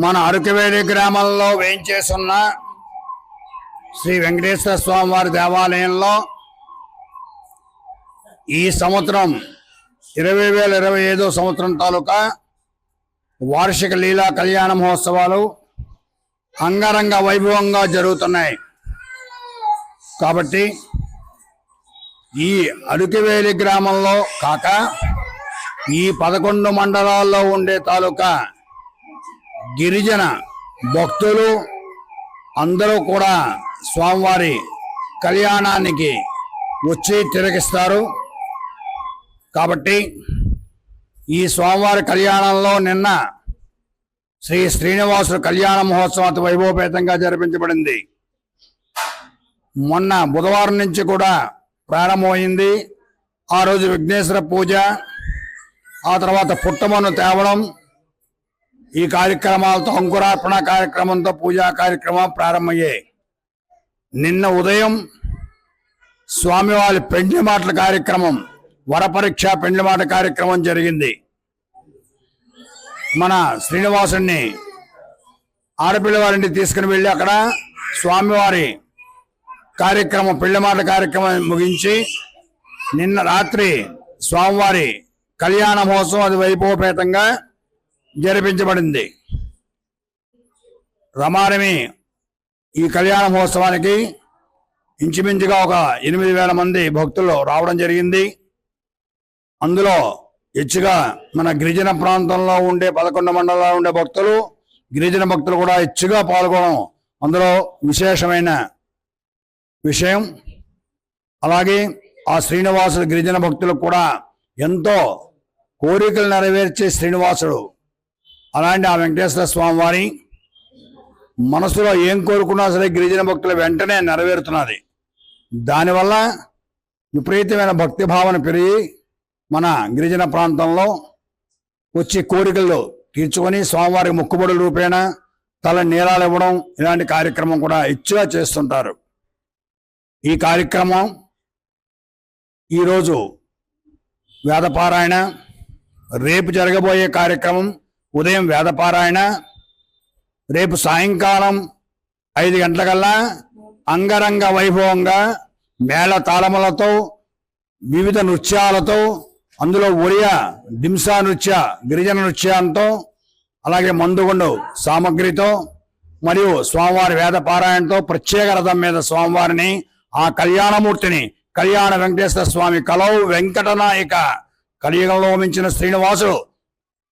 మన అరకువేలి గ్రామంలో వేయించేస్తున్న శ్రీ వెంకటేశ్వర స్వామి వారి దేవాలయంలో ఈ సంవత్సరం 2025 సంవత్సరం తాలూకా వార్షిక లీలా కళ్యాణ మహోత్సవాలు అంగరంగ వైభవంగా జరుగుతున్నాయి. కాబట్టి ఈ అరకువేలి గ్రామంలో కాక ఈ 11 మండలాల్లో ఉండే తాలూకా గిరిజన భక్తులు అందరూ కూడా స్వామివారి కళ్యాణానికి వచ్చి తిలకిస్తారు. కాబట్టి ఈ స్వామివారి కళ్యాణంలో నిన్న శ్రీ శ్రీనివాసుడు కళ్యాణ మహోత్సవం అతి వైభవపేతంగా జరిపించబడింది. మొన్న బుధవారం నుంచి కూడా ప్రారంభమైంది. ఆ రోజు విఘ్నేశ్వర పూజ, ఆ తర్వాత పుట్టమన్ను తేవడం, ఈ కార్యక్రమాలతో అంకురార్పణ కార్యక్రమంతో పూజా కార్యక్రమం ప్రారంభమయ్యాయి. నిన్న ఉదయం స్వామివారి పెండ్లి మాటల కార్యక్రమం, వరపరీక్ష పెండ్లి మాట కార్యక్రమం జరిగింది. మన శ్రీనివాసుని ఆడపిల్ల వారింటికి తీసుకుని వెళ్ళి అక్కడ స్వామివారి కార్యక్రమం పెళ్లి మాట కార్యక్రమం ముగించి నిన్న రాత్రి స్వామివారి కళ్యాణ మహోత్సవం అది వైభవపేతంగా జరిపించబడింది. రమారమి ఈ కళ్యాణ మహోత్సవానికి ఇంచుమించుగా ఒక 8,000 మంది భక్తులు రావడం జరిగింది. అందులో హెచ్చుగా మన గిరిజన ప్రాంతంలో ఉండే 11 మండలాల్లో ఉండే భక్తులు, గిరిజన భక్తులు కూడా హెచ్చుగా పాల్గొనడం అందులో విశేషమైన విషయం. అలాగే ఆ శ్రీనివాసుడు గిరిజన భక్తులకు కూడా ఎంతో కోరికలు నెరవేర్చే శ్రీనివాసుడు. అలాంటి ఆ వెంకటేశ్వర స్వామి వారి మనసులో ఏం కోరుకున్నా సరే గిరిజన భక్తుల వెంటనే నెరవేరుతున్నది. దానివల్ల విపరీతమైన భక్తి భావన పెరిగి మన గిరిజన ప్రాంతంలో వచ్చి కోరికలు తీర్చుకొని స్వామివారికి మొక్కుబడుల రూపేణ తల నీరాలు ఇవ్వడం, ఇలాంటి కార్యక్రమం కూడా ఇచ్చిగా చేస్తుంటారు. ఈ కార్యక్రమం ఈరోజు వేదపారాయణ, రేపు జరగబోయే కార్యక్రమం ఉదయం వేదపారాయణ, రేపు సాయంకాలం 5 గంటలకల్లా అంగరంగ వైభవంగా మేళ తాళములతో వివిధ నృత్యాలతో, అందులో ఒరియా దింసా నృత్య, గిరిజన నృత్యంతో, అలాగే మందుగుండు సామగ్రితో మరియు స్వామివారి వేద పారాయణతో ప్రత్యేక రథం మీద స్వామివారిని, ఆ కళ్యాణమూర్తిని, కళ్యాణ వెంకటేశ్వర స్వామి కలౌ వెంకటనాయక, కలియుగంలో మించిన శ్రీనివాసుడు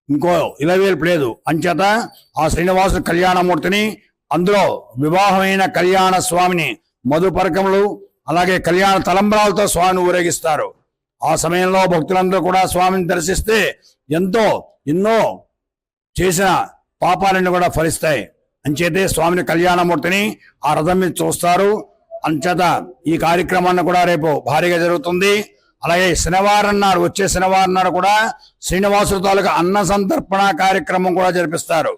ఇంకో ఇలవేల్పు లేదు. అంచేత ఆ శ్రీనివాసుడు కళ్యాణమూర్తిని, అందులో వివాహమైన కళ్యాణ స్వామిని మధుపరకములు అలాగే కళ్యాణ తలంబ్రాలతో స్వామిని ఊరేగిస్తారు. ఆ సమయంలో భక్తులందరూ కూడా స్వామిని దర్శిస్తే ఎన్నో చేసిన పాపాలన్నీ కూడా ఫలిస్తాయి. అంచేతే స్వామిని కళ్యాణమూర్తిని ఆ రథం మీద చూస్తారు. అంచేత ఈ కార్యక్రమాన్ని కూడా రేపు భారీగా జరుగుతుంది. అలాగే శనివారం నాడు, వచ్చే శనివారం నాడు కూడా శ్రీనివాసుడు తాలూకా అన్న సంతర్పణ కార్యక్రమం కూడా జరిపిస్తారు.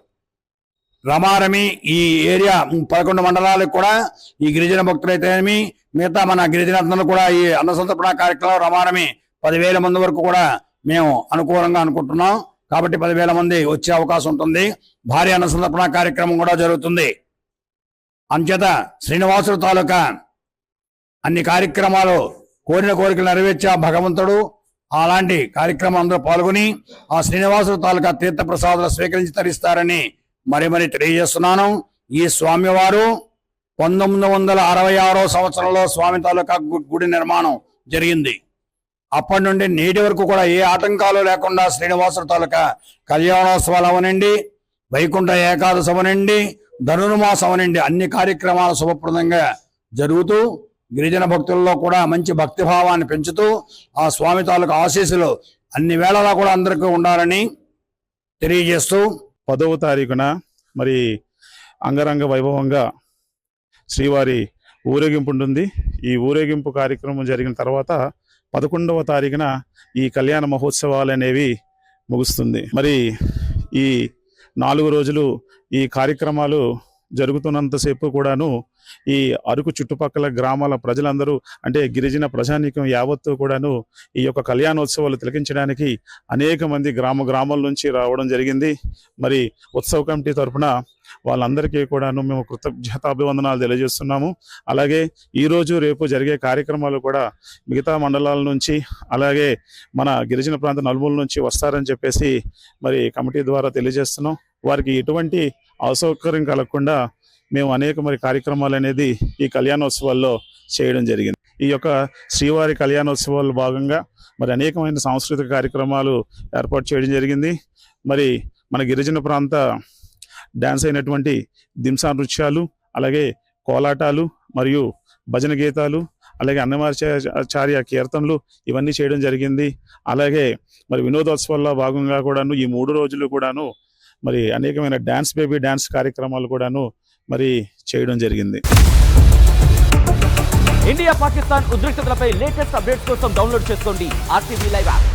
రమారమి ఈ ఏరియా 11 మండలాలకు కూడా ఈ గిరిజన భక్తులైతేనేమి, మిగతా మన గిరిజనులు కూడా ఈ అన్న సంతర్పణ కార్యక్రమం రమారమి 10,000 మంది వరకు కూడా మేము అనుకూలంగా అనుకుంటున్నాం. కాబట్టి 10,000 మంది వచ్చే అవకాశం ఉంటుంది. భారీ అన్న సంతర్పణ కార్యక్రమం కూడా జరుగుతుంది. అంచేత శ్రీనివాసుడు తాలూకా అన్ని కార్యక్రమాలు కోరిన కోరికలు నెరవేర్చే భగవంతుడు అలాంటి కార్యక్రమం అందరూ పాల్గొని ఆ శ్రీనివాసుడు తాలూకా తీర్థ ప్రసాదాలు స్వీకరించి తరిస్తారని మరి తెలియజేస్తున్నాను. ఈ స్వామివారు 1966 సంవత్సరంలో స్వామి తాలూకా గుడి నిర్మాణం జరిగింది. అప్పటి నుండి నేటి వరకు కూడా ఏ ఆటంకాలు లేకుండా శ్రీనివాసుడు తాలూకా కళ్యాణోత్సవాలు అవనండి, వైకుంఠ ఏకాదశి అవనండి, ధనుర్మాసం అవనండి, అన్ని కార్యక్రమాలు శుభప్రదంగా జరుగుతూ గిరిజన భక్తుల్లో కూడా మంచి భక్తిభావాన్ని పెంచుతూ ఆ స్వామి తాలూకా ఆశీస్సులు అన్ని వేళలా కూడా అందరికీ ఉండాలని తెలియజేస్తూ 10వ తారీఖున మరి అంగరంగ వైభవంగా శ్రీవారి ఊరేగింపు ఉంటుంది. ఈ ఊరేగింపు కార్యక్రమం జరిగిన తర్వాత 11వ తారీఖున ఈ కళ్యాణ మహోత్సవాలు అనేవి ముగుస్తుంది. మరి ఈ 4 రోజులు ఈ కార్యక్రమాలు జరుగుతున్నంతసేపు కూడాను ఈ అరకు చుట్టుపక్కల గ్రామాల ప్రజలందరూ అంటే గిరిజన ప్రజానీకం యావత్తు కూడాను ఈ యొక్క కళ్యాణోత్సవాలు తిలకించడానికి అనేక మంది గ్రామాల నుంచి రావడం జరిగింది. మరి ఉత్సవ కమిటీ తరఫున వాళ్ళందరికీ కూడాను మేము కృతజ్ఞతాభివందనాలు తెలియజేస్తున్నాము. అలాగే ఈరోజు రేపు జరిగే కార్యక్రమాలు కూడా మిగతా మండలాల నుంచి అలాగే మన గిరిజన ప్రాంత నలుమూల నుంచి వస్తారని చెప్పేసి మరి కమిటీ ద్వారా తెలియజేస్తున్నాం. వారికి ఎటువంటి అసౌకర్యం కలగకుండా మేము అనేక మరి కార్యక్రమాలు అనేది ఈ కళ్యాణోత్సవాల్లో చేయడం జరిగింది. ఈ యొక్క శ్రీవారి కళ్యాణోత్సవాల్లో భాగంగా మరి అనేకమైన సాంస్కృతిక కార్యక్రమాలు ఏర్పాటు చేయడం జరిగింది. మరి మన గిరిజన ప్రాంత డ్యాన్స్ అయినటువంటి దింసా నృత్యాలు, అలాగే కోలాటాలు మరియు భజన గీతాలు, అలాగే అన్నమాచార్య కీర్తనలు ఇవన్నీ చేయడం జరిగింది. అలాగే మరి వినోదోత్సవాల్లో భాగంగా కూడాను ఈ 3 రోజులు కూడాను మరి అనేకమైన డ్యాన్స్ బేబీ డ్యాన్స్ కార్యక్రమాలు కూడాను మరి చేయడం జరిగింది. ఇండియా పాకిస్తాన్ ఉద్రిక్తతలపై లేటెస్ట్ అప్డేట్స్ కోసం డౌన్లోడ్ చేసుకోండి RTV లైవ్ యాప్.